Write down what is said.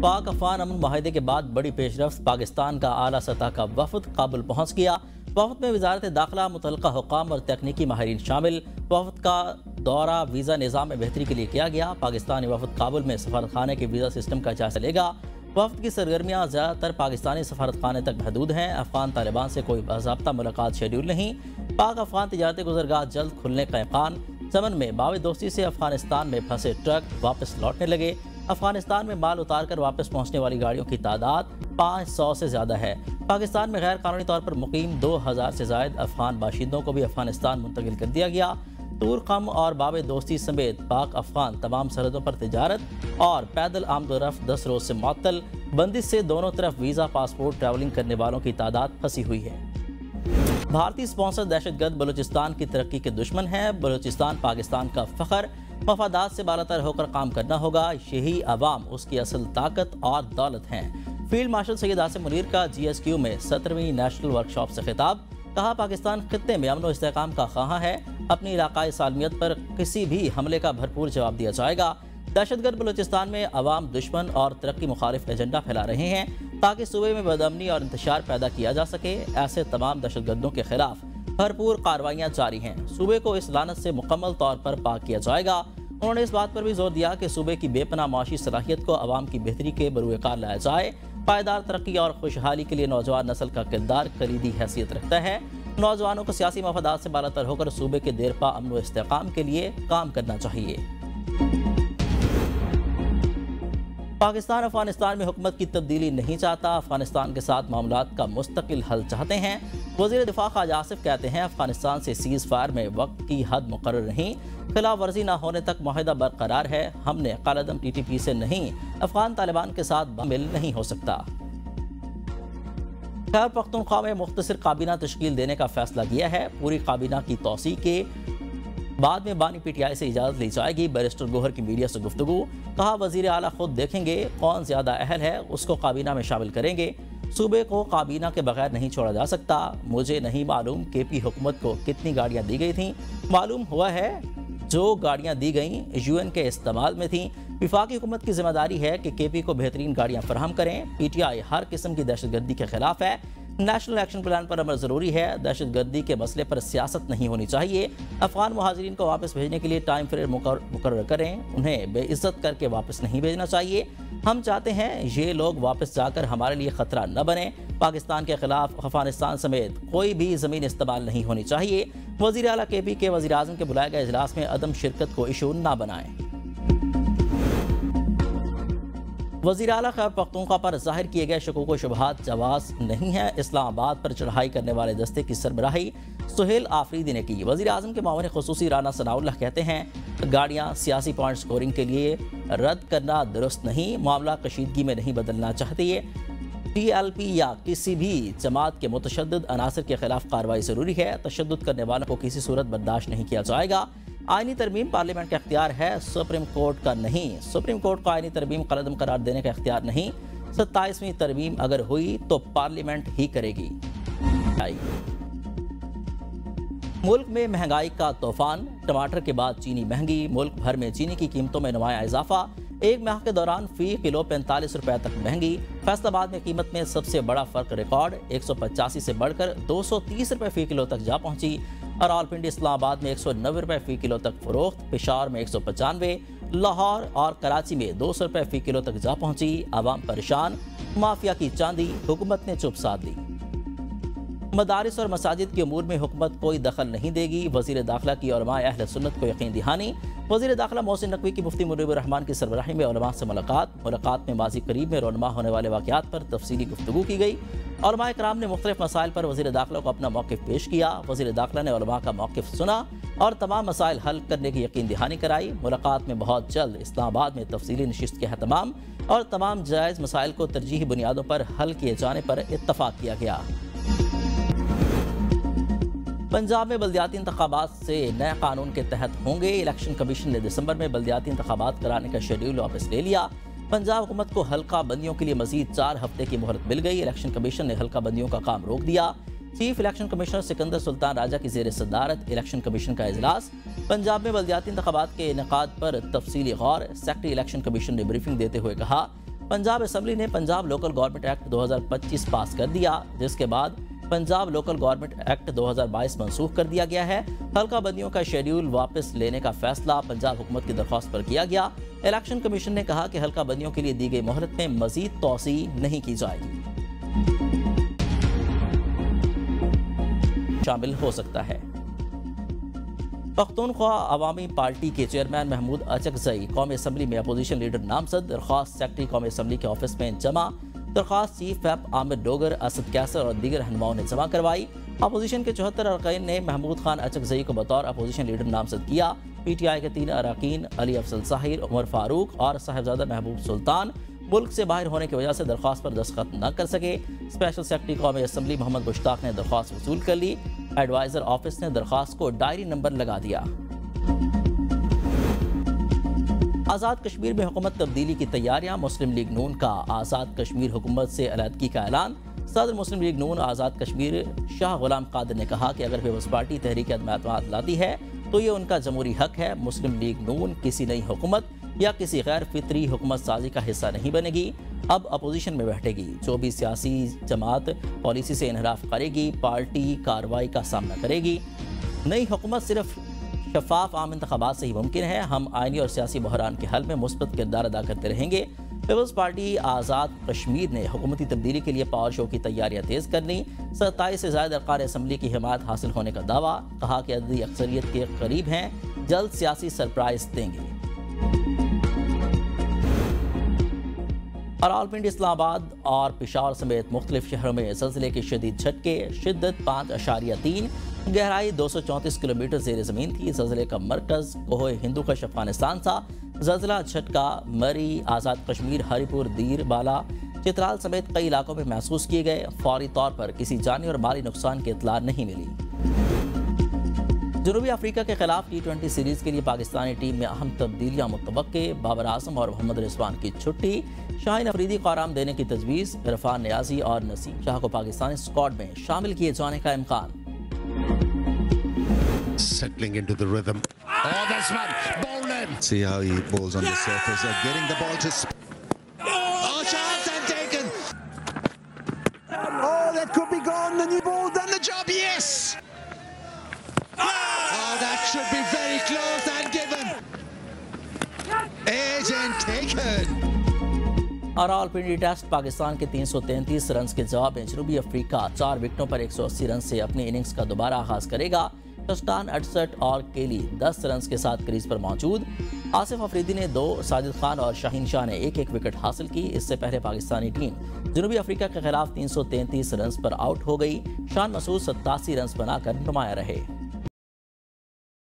पाक अफगान अमन माहिदे के बाद बड़ी पेशरफ्त, पाकिस्तान का आला सतह का वफद काबुल पहुँच गया। वफद में वजारत दाखिला, मुतल्लिका हुक्काम और तकनीकी माहिरीन शामिल। वफद का दौरा वीज़ा निज़ाम में बेहतरी के लिए किया गया। पाकिस्तानी वफद काबुल में सफारतखाने के वीज़ा सिस्टम का जायजा लेगा। वफद की सरगर्मियाँ ज़्यादातर पाकिस्तानी सफारतखाने तक महदूद हैं। अफगान तालिबान से कोई बाज़ाब्ता मुलाकात शेड्यूल नहीं। पाक अफगान तिजारती गुज़रगाह जल्द खुलने का इम्कान। यमन में बावे दोस्ती से अफगानिस्तान में फंसे ट्रक वापस लौटने लगे। अफगानिस्तान में माल उतार कर वापस पहुंचने वाली गाड़ियों की तादाद 500 से ज़्यादा है। पाकिस्तान में गैर कानूनी तौर पर मुकीम 2000 से ज़ायद अफगान बाशिंदों को भी अफगानिस्तान मुंतकिल कर दिया गया। तूर कम और बाबे दोस्ती समेत पाक अफगान तमाम सरहदों पर तिजारत और पैदल आमदोरफ्त 10 रोज से मुअत्तल। बंदिश से दोनों तरफ वीज़ा, पासपोर्ट, ट्रैवलिंग करने वालों की तादाद फंसी हुई है। भारतीय स्पॉन्सर दहशतगर्द बलूचिस्तान की तरक्की के दुश्मन है। बलूचिस्तान पाकिस्तान का फख्र, मफादात से बालातर होकर काम करना होगा। यही अवाम उसकी असल ताकत और दौलत हैं। फील्ड मार्शल सैयद आसिम मुनीर का GSQ में 17वीं नेशनल वर्कशॉप से खिताब। कहा, पाकिस्तान खित्ते में अमन व इस्तेहकाम का ख्वाह है। अपनी इलाकाई सालमियत पर किसी भी हमले का भरपूर जवाब दिया जाएगा। दहशतगर्द बलूचिस्तान में अवाम दुश्मन और तरक्की मुखालिफ एजेंडा फैला रहे हैं ताकि सूबे में बदअमनी और इंतशार पैदा किया जा सके। ऐसे तमाम दहशतगर्दों के खिलाफ भरपूर कार्रवाइयाँ जारी हैं। सूबे को इस लानत से मुकम्मल तौर पर पाक किया जाएगा। उन्होंने इस बात पर भी जोर दिया कि सूबे की बेपनाह माशी सलाहियत को अवाम की बेहतरी के बरूएकार लाया जाए। पायदार तरक्की और खुशहाली के लिए नौजवान नस्ल का किरदार कलीदी हैसियत रखता है। नौजवानों को सियासी मफादात से बालातर होकर सूबे के देरपा अमन व इस्तेहकाम के लिए काम करना चाहिए। पाकिस्तान अफगानिस्तान में हुकूमत की तब्दीली नहीं चाहता। अफगानिस्तान के साथ मामलात का मुस्तकिल हल चाहते हैं। वज़ीर दिफा ख्वाजा आसिफ कहते हैं, अफगानिस्तान से सीज़ फायर में वक्त की हद मुकर्रर नहीं, खिलाफ वर्जी न होने तक मुआहदा बरकरार है। हमने कालदम TTP से नहीं, अफगान तालिबान के साथ शामिल नहीं हो सकता। खैबर पख्तूनख्वा में मुख्तसर काबीना तश्कील देने का फैसला किया है। पूरी काबीना की तौसीक के बाद में बानी PTI से इजाज़त ली जाएगी। बैरिस्टर गोहर की मीडिया से गुफ्तगू। कहा, वज़ीर आला खुद देखेंगे कौन ज़्यादा अहल है, उसको काबीना में शामिल करेंगे। सूबे को काबीना के बगैर नहीं छोड़ा जा सकता। मुझे नहीं मालूम KP हुकूमत को कितनी गाड़ियाँ दी गई थीं। मालूम हुआ है जो गाड़ियाँ दी गईं UN के इस्तेमाल में थीं। विफाकी हुकूमत की जिम्मेदारी है कि KP को बेहतरीन गाड़ियाँ फराहम करें। PTI हर किस्म की दहशतगर्दी के खिलाफ है। नेशनल एक्शन प्लान पर अमल ज़रूरी है। दहशतगर्दी के मसले पर सियासत नहीं होनी चाहिए। अफगान मुहाजिरीन को वापस भेजने के लिए टाइम फ्रेम मुकर्रर करें। उन्हें बेइज्जत करके वापस नहीं भेजना चाहिए। हम चाहते हैं ये लोग वापस जाकर हमारे लिए ख़तरा न बने। पाकिस्तान के खिलाफ अफगानिस्तान समेत कोई भी ज़मीन इस्तेमाल नहीं होनी चाहिए। वज़ीर आला KP के वज़ीर आज़म के बुलाए गए इजलास में अदम शिरकत को इशू न बनाएं। वज़ीर आला खैबर पख्तूनख्वा पर जाहिर किए गए शकूक व शुबहात जवाज़ नहीं है। इस्लामाबाद पर चढ़ाई करने वाले दस्ते की सरबराही सुहेल आफरीदी ने की। वज़ीर आज़म के मामले खुसूसी राना सनाउल्लाह कहते हैं, गाड़ियाँ सियासी पॉइंट स्कोरिंग के लिए रद्द करना दुरुस्त नहीं। मामला कशीदगी में नहीं बदलना चाहती। TLP या किसी भी जमात के मुतशद्दिद अनासर के खिलाफ कार्रवाई ज़रूरी है। तशद्दुद करने वालों को किसी सूरत बर्दाश्त नहीं किया जाएगा। आईनी तरमीम पार्लियामेंट का इख्तियार है, सुप्रीम कोर्ट का नहीं। सुप्रीम कोर्ट को आईनी तरमीम कलदम करार देने का इख्तियार नहीं। 27वीं तरमीम अगर हुई तो पार्लियामेंट ही करेगी। मुल्क में महंगाई का तूफान, टमाटर के बाद चीनी महंगी। मुल्क भर में चीनी की कीमतों में नुमाया इजाफा। एक माह के दौरान फी किलो 45 रुपए तक महंगी। फैसलाबाद में कीमत में सबसे बड़ा फर्क रिकॉर्ड 185 से बढ़कर 230 रुपए फी किलो तक जा पहुंची। और रावलपिंडी इस्लामाबाद में 190 रुपए फी किलो तक फरोख्त। पेशावर में 195, लाहौर और कराची में 200 रुपए फी किलो तक जा पहुंची। आवाम परेशान, माफिया की चांदी, हुकूमत ने चुप साध ली। मदारिस और मसाजिद के अमूर में हुकूमत कोई दखल नहीं देगी। वज़ीर दाखिला की उलमाए अहले सुन्नत को यकीन दहानी। वज़ीर दाखिला मोहसिन नकवी की मुफ्ती मुनीबुर रहमान की सरबराही में उलमा से मुलाकात में माजी करीब में रोनमा होने वाले वाक़यात पर तफसीली गुफ्तगू की गई। उलमाए कराम ने मुख्तलिफ मसाइल पर वज़ीर दाखिला को अपना मौक़िफ़ पेश किया। वज़ीर दाखिला ने उलमा का मौक़िफ़ सुना और तमाम मसाइल हल करने की यकीन दहानी कराई। मुलाकात में बहुत जल्द इस्लामाबाद में तफसीली नशिस्त के अहतमाम और तमाम जायज़ मसाइल को तरजीही बुनियादों पर हल किए जाने पर इत्तफ़ाक़ किया गया। पंजाब में बल्दियाती इंतखाबात से नए कानून के तहत होंगे। इलेक्शन कमीशन ने दिसंबर में बल्दियाती इंतखाबात कराने का शेड्यूल वापस ले लिया। पंजाब हुकूमत को हल्का बंदियों के लिए मजीद 4 हफ्ते की मोहलत मिल गई। इलेक्शन कमीशन ने हल्का बंदियों का काम रोक दिया। Chief election commissioner Sikandar Sultan Raja की ज़ेर सदारत इलेक्शन कमीशन का इजलास। पंजाब में बल्दियाती इंतखाबात के इनेकाद पर तफसीली गौर। सेक्रेटरी इलेक्शन कमीशन ने ब्रीफिंग देते हुए कहा, पंजाब असम्बली ने पंजाब लोकल गवर्नमेंट एक्ट 2025 पास कर दिया, जिसके बाद पंजाब लोकल गवर्नमेंट एक्ट 2022 मंसूख कर दिया गया है। हल्का बंदियों का शेड्यूल वापस लेने का फैसला पंजाब हुकूमत की दरख्वास्त पर किया गया। इलेक्शन कमीशन ने कहा कि हल्का बंदियों के लिए दी गई मोहलत में मजीद तोसी नहीं की जाएगी। शामिल हो सकता है। पख्तूनख्वा अवामी पार्टी के चेयरमैन महमूद अचकजई कौमी असम्बली में अपोजिशन लीडर नामजद, दरख्वास्त सेक्रेटरी कौमी असम्बली के ऑफिस में जमा। दरख्वास्त चीफ व्हिप आमिर डोगर, असद कैसर और दीगर रहनुमाओं ने जमा करवाई। अपोजिशन के 74 अरकान ने महमूद खान अचकजई को बतौर अपोजिशन लीडर नामजद किया। PTI के 3 अरकान अली अफजल साहिर, उमर फारूक और साहिबजादा महबूब सुल्तान मुल्क से बाहर होने की वजह से दरख्वास्त पर दस्तखत न कर सके। स्पेशल सेक्रेटरी कौमी असम्बली मोहम्मद मुश्ताक ने दरख्वास्त वसूल कर ली। एडवाइजर ऑफिस ने दरख्वास्त को डायरी नंबर लगा दिया। आज़ाद कश्मीर में हुकूमत तब्दीली की तैयारियां, मुस्लिम लीग नून का आज़ाद कश्मीर हुकूमत से अलहदगी का ऐलान। सदर मुस्लिम लीग नून आज़ाद कश्मीर शाह गुलाम कादिर ने कहा कि अगर पीपल्स पार्टी तहरीक अदम-ए-एतमाद लाती है तो ये उनका जमहूरी हक है। मुस्लिम लीग नून किसी नई हुकूमत या किसी गैर फितरी हुकूमत साजी का हिस्सा नहीं बनेगी, अब अपोजिशन में बैठेगी। जो भी सियासी जमात पॉलिसी से इनहराफ करेगी, पार्टी कार्रवाई का सामना करेगी। नई हुकूमत सिर्फ शफाफ आम इंतखाबात से ही मुमकिन है। हम आइनी और सियासी बहरान के हल में मुस्बत किरदार अदा करते रहेंगे। पीपल्स पार्टी आज़ाद कश्मीर ने हुकूमती तब्दीली के लिए पावर शो की तैयारियां तेज कर ली। 27 से ज़्यादा अरकान असम्बली की हिमायत हासिल होने का दावा, कहा कि अददी अक्सरियत के करीब हैं, जल्द सियासी सरप्राइज देंगे। और रावलपिंडी, इस्लामाबाद और पेशावर समेत मुख्तलिफ शहरों में ज़लज़ले के शदीद झटके, शिद्दत 5.3, गहराई 234 किलोमीटर ज़ेर ज़मीन थी। ज़लज़ले का मरकज़ कोहे हिंदू का अफगानिस्तान था। ज़लज़ला झटका मरी, आज़ाद कश्मीर, हरिपुर, दीर बाला, चित्राल समेत कई इलाकों में महसूस किए गए। फौरी तौर पर किसी जानी और माली नुकसान की इत्तला नहीं मिली। जनूबी अफ्रीका के खिलाफ T20 सीरीज के लिए पाकिस्तानी टीम में अहम तब्दीलियां मुतवक्के। बाबर आजम और मोहम्मद रिजवान की छुट्टी, शाहीन अफरीदी को आराम देने की तजवीज़, इरफान नियाजी और नसीम शाह को पाकिस्तानी स्क्वाड में शामिल किए जाने का इम्कान। Settling into the rhythm. Oh, this one, bowling. See how he bowls on the surface. Getting the ball to. Oh, chance and taken. Oh, that could be gone. The new ball done the job. Yes. Oh, that should be very close and given. Agent taken. और Rawalpindi test Pakistan के 333 run के जवाब में जनूबी Africa 4 विकेटों पर 180 run से अपनी innings का दोबारा आगाज करेगा। टस्टान 68 और केली 10 रन के साथ क्रीज पर मौजूद। आसिफ अफरीदी ने 2, साजिद खान और शाहीन शाह ने 1-1 विकेट हासिल की। इससे पहले पाकिस्तानी टीम जनूबी अफ्रीका के खिलाफ 333 रन पर आउट हो गई। शान मसूद 87 रन बनाकर नुमाया रहे।